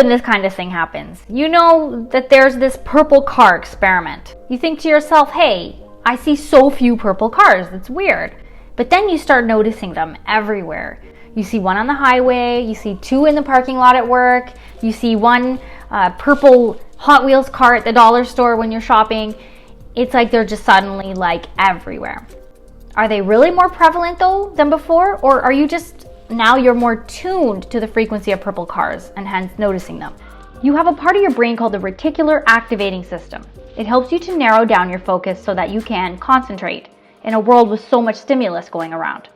when this kind of thing happens. You know that there's this purple car experiment. You think to yourself, hey, I see so few purple cars, it's weird. But then you start noticing them everywhere. You see one on the highway, you see two in the parking lot at work, you see one purple Hot Wheels car at the dollar store when you're shopping. It's like they're just suddenly like everywhere. Are they really more prevalent though than before? Or are you just, now you're more tuned to the frequency of purple cars and hence noticing them? You have a part of your brain called the reticular activating system. It helps you to narrow down your focus so that you can concentrate in a world with so much stimulus going around.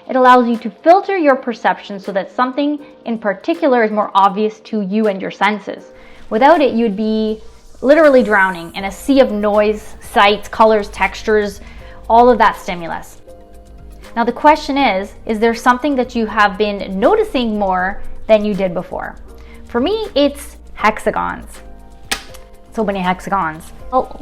It allows you to filter your perception so that something in particular is more obvious to you and your senses. Without it, you'd be literally drowning in a sea of noise, sights, colors, textures, all of that stimulus. Now the question is there something that you have been noticing more than you did before? For me, it's hexagons. So many hexagons. Well,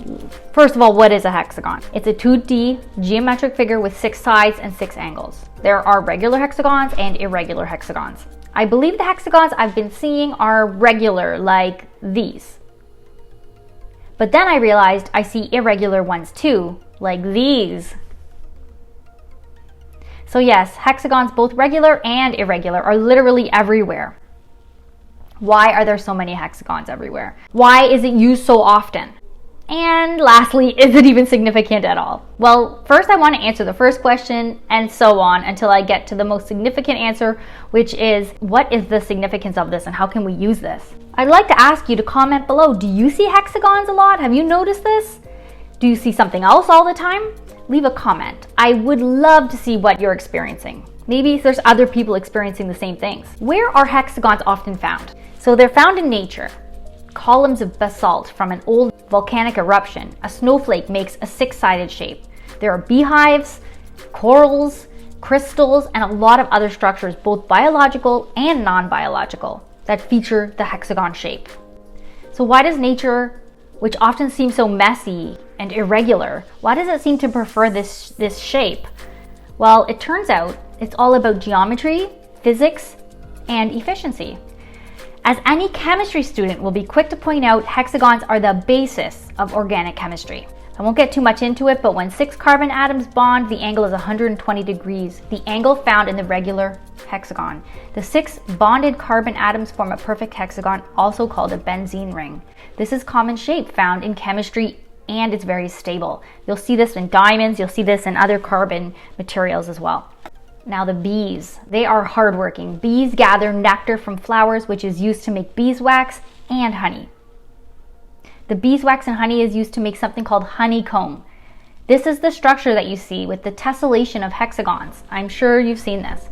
first of all, what is a hexagon? It's a 2D geometric figure with 6 sides and 6 angles. There are regular hexagons and irregular hexagons. I believe the hexagons I've been seeing are regular, like these. But then I realized I see irregular ones too, like these. So yes, hexagons, both regular and irregular, are literally everywhere. Why are there so many hexagons everywhere? Why is it used so often? And lastly, is it even significant at all? Well, first I want to answer the first question and so on until I get to the most significant answer, which is what is the significance of this and how can we use this? I'd like to ask you to comment below. Do you see hexagons a lot? Have you noticed this? Do you see something else all the time? Leave a comment. I would love to see what you're experiencing. Maybe there's other people experiencing the same things. Where are hexagons often found? So they're found in nature. Columns of basalt from an old volcanic eruption. A snowflake makes a 6-sided shape. There are beehives, corals, crystals, and a lot of other structures, both biological and non-biological, that feature the hexagon shape. So why does nature, which often seems so messy and irregular, why does it seem to prefer this shape? Well, it turns out it's all about geometry, physics, and efficiency. As any chemistry student will be quick to point out, hexagons are the basis of organic chemistry. I won't get too much into it, but when 6 carbon atoms bond, the angle is 120 degrees, the angle found in the regular hexagon. The 6 bonded carbon atoms form a perfect hexagon, also called a benzene ring. This is common shape found in chemistry and it's very stable. You'll see this in diamonds, you'll see this in other carbon materials as well. Now the bees, they are hardworking. Bees gather nectar from flowers, which is used to make beeswax and honey. The beeswax and honey is used to make something called honeycomb. This is the structure that you see with the tessellation of hexagons. I'm sure you've seen this.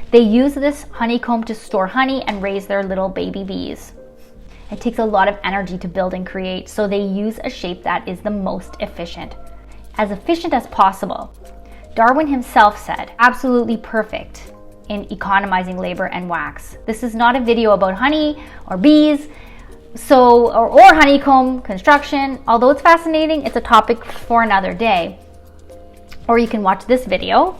They use this honeycomb to store honey and raise their little baby bees. It takes a lot of energy to build and create, so they use a shape that is the most efficient. As efficient as possible. Darwin himself said, absolutely perfect in economizing labor and wax. This is not a video about honey or bees, or honeycomb construction. Although it's fascinating, it's a topic for another day. Or you can watch this video.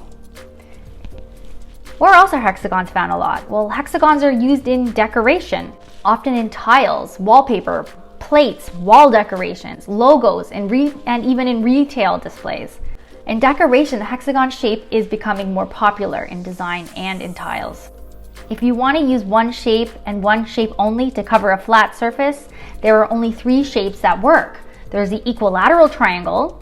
Where else are hexagons found a lot? Well, hexagons are used in decoration, often in tiles, wallpaper, plates, wall decorations, logos, and even in retail displays. In decoration, the hexagon shape is becoming more popular in design and in tiles. If you want to use one shape and one shape only to cover a flat surface, there are only 3 shapes that work. There's the equilateral triangle,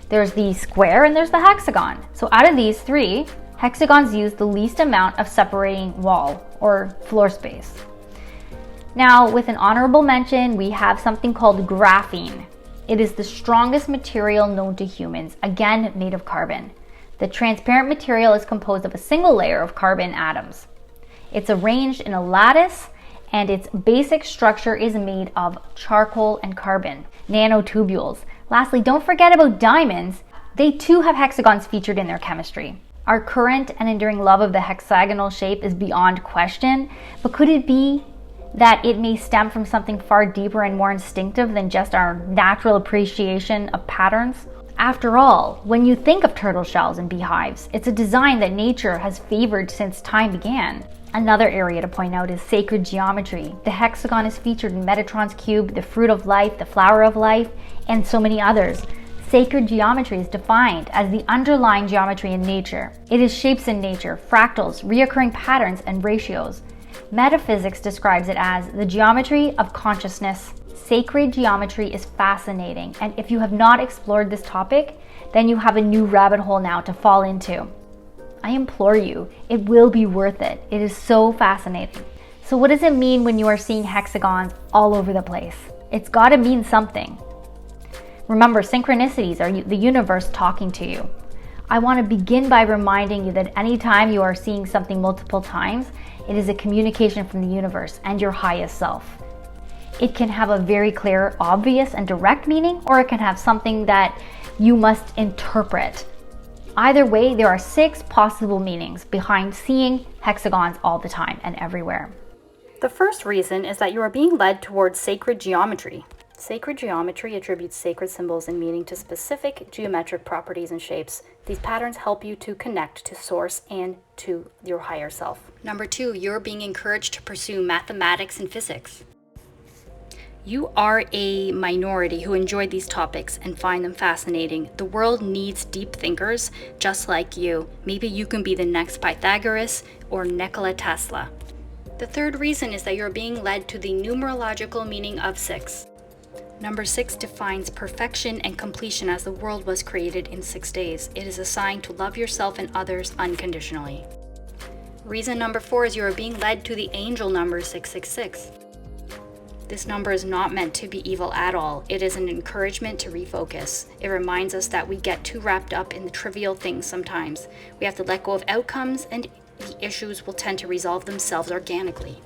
there's the square, and there's the hexagon. So out of these 3, hexagons use the least amount of separating wall or floor space. Now, with an honorable mention, we have something called graphene. It is the strongest material known to humans, again made of carbon. The transparent material is composed of a single layer of carbon atoms. It's arranged in a lattice, and its basic structure is made of charcoal and carbon, nanotubules. Lastly, don't forget about diamonds. They too have hexagons featured in their chemistry. Our current and enduring love of the hexagonal shape is beyond question, but could it be that it may stem from something far deeper and more instinctive than just our natural appreciation of patterns? After all, when you think of turtle shells and beehives, it's a design that nature has favored since time began. Another area to point out is sacred geometry. The hexagon is featured in Metatron's cube, the fruit of life, the flower of life, and so many others. Sacred geometry is defined as the underlying geometry in nature. It is shapes in nature, fractals, reoccurring patterns, and ratios. Metaphysics describes it as the geometry of consciousness. Sacred geometry is fascinating, and if you have not explored this topic, then you have a new rabbit hole now to fall into. I implore you, it will be worth it. It is so fascinating. So what does it mean when you are seeing hexagons all over the place? It's got to mean something. Remember, synchronicities are the universe talking to you. I want to begin by reminding you that anytime you are seeing something multiple times, it is a communication from the universe and your highest self. It can have a very clear, obvious, and direct meaning, or it can have something that you must interpret. Either way, there are 6 possible meanings behind seeing hexagons all the time and everywhere. The first reason is that you are being led towards sacred geometry. Sacred geometry attributes sacred symbols and meaning to specific geometric properties and shapes. These patterns help you to connect to source and to your higher self. Number 2, you're being encouraged to pursue mathematics and physics. You are a minority who enjoy these topics and find them fascinating. The world needs deep thinkers just like you. Maybe you can be the next Pythagoras or Nikola Tesla. The third reason is that you're being led to the numerological meaning of 6. Number 6 defines perfection and completion as the world was created in 6 days. It is a sign to love yourself and others unconditionally. Reason number 4 is you are being led to the angel number 666. This number is not meant to be evil at all. It is an encouragement to refocus. It reminds us that we get too wrapped up in the trivial things sometimes. We have to let go of outcomes, and the issues will tend to resolve themselves organically.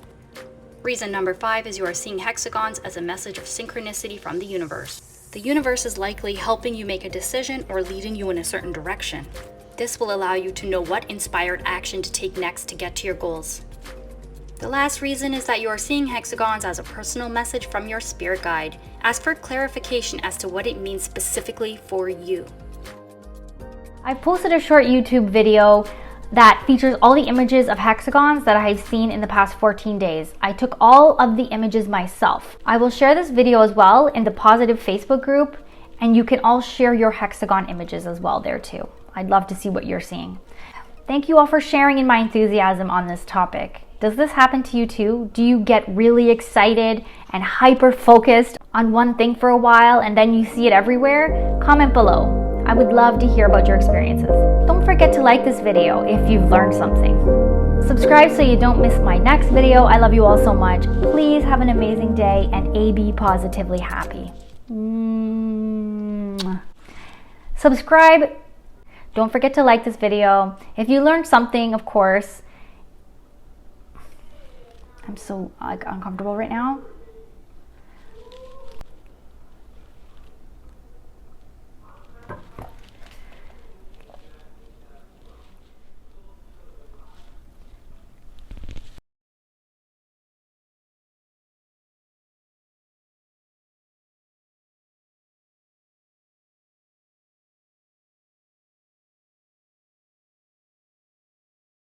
Reason number 5 is you are seeing hexagons as a message of synchronicity from the universe. The universe is likely helping you make a decision or leading you in a certain direction. This will allow you to know what inspired action to take next to get to your goals. The last reason is that you are seeing hexagons as a personal message from your spirit guide. Ask for clarification as to what it means specifically for you. I posted a short YouTube video that features all the images of hexagons that I have seen in the past 14 days. I took all of the images myself. I will share this video as well in the Positive Facebook group, and you can all share your hexagon images as well there too. I'd love to see what you're seeing. Thank you all for sharing in my enthusiasm on this topic. Does this happen to you too? Do you get really excited and hyper focused on one thing for a while and then you see it everywhere? Comment below. I would love to hear about your experiences. Don't forget to like this video if you've learned something. Subscribe so you don't miss my next video. I love you all so much. Please have an amazing day and be positively happy. Subscribe. Don't forget to like this video. If you learned something, of course. I'm so uncomfortable right now.